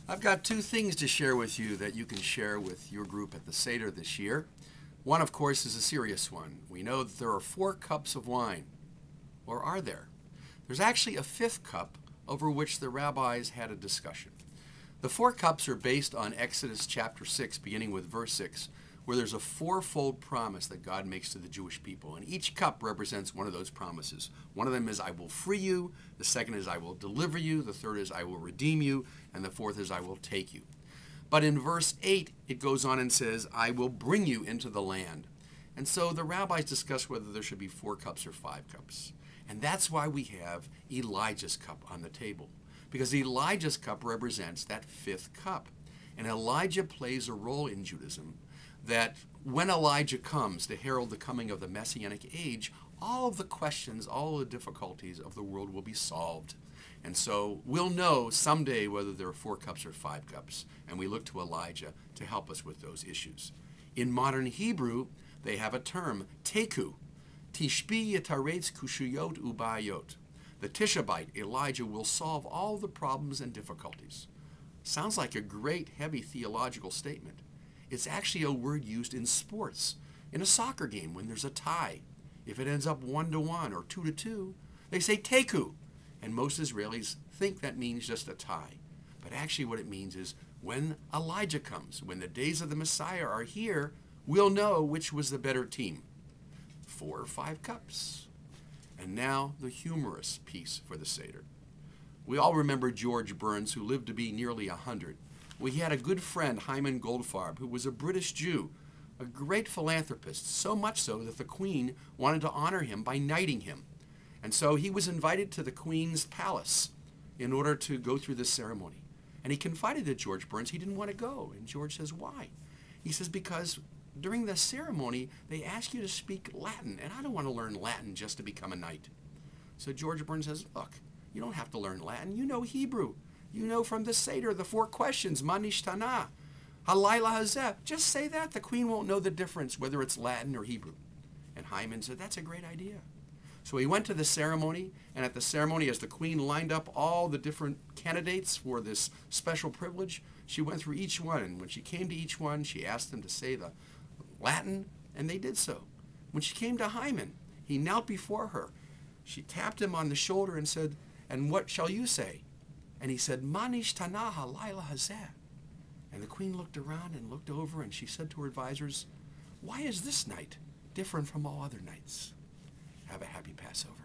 I've got two things to share with you that you can share with your group at the Seder this year. One, of course, is a serious one. We know that there are 4 cups of wine. Or are there? There's actually a 5th cup over which the rabbis had a discussion. The 4 cups are based on Exodus chapter 6, beginning with verse 6, where there's a 4-fold promise that God makes to the Jewish people. And each cup represents one of those promises. One of them is, I will free you. The second is, I will deliver you. The third is, I will redeem you. And the fourth is, I will take you. But in verse 8, it goes on and says, I will bring you into the land. And so the rabbis discuss whether there should be 4 cups or 5 cups. And that's why we have Elijah's cup on the table. Because Elijah's cup represents that 5th cup. And Elijah plays a role in Judaism that when Elijah comes to herald the coming of the Messianic age, all of the questions, all of the difficulties of the world will be solved. And so we'll know someday whether there are 4 cups or 5 cups, and we look to Elijah to help us with those issues. In modern Hebrew, they have a term, teku, tishbi yitaretz kushuyot ubayot. The Tishabite, Elijah, will solve all the problems and difficulties. Sounds like a great, heavy theological statement. It's actually a word used in sports. In a soccer game, when there's a tie, if it ends up 1-1 or 2-2, they say teku. And most Israelis think that means just a tie. But actually what it means is when Elijah comes, when the days of the Messiah are here, we'll know which was the better team. 4 or 5 cups. And now the humorous piece for the Seder. We all remember George Burns, who lived to be nearly 100. Well, he had a good friend, Hyman Goldfarb, who was a British Jew, a great philanthropist, so much so that the Queen wanted to honor him by knighting him. And so he was invited to the Queen's palace in order to go through this ceremony. And he confided to George Burns he didn't want to go. And George says, why? He says, because during the ceremony, they ask you to speak Latin, and I don't want to learn Latin just to become a knight. So George Burns says, look, you don't have to learn Latin. You know Hebrew. You know from the Seder the 4 questions, Ma nishtana, halayla hazeh. Just say that. The Queen won't know the difference whether it's Latin or Hebrew. And Hyman said, that's a great idea. So he went to the ceremony, and at the ceremony, as the Queen lined up all the different candidates for this special privilege, she went through each one. And when she came to each one, she asked them to say the Latin, and they did so. When she came to Hyman, he knelt before her. She tapped him on the shoulder and said, and what shall you say? And he said, Ma nishtana halayla hazeh. And the Queen looked around and looked over, and she said to her advisors, why is this night different from all other nights? Have a happy Passover.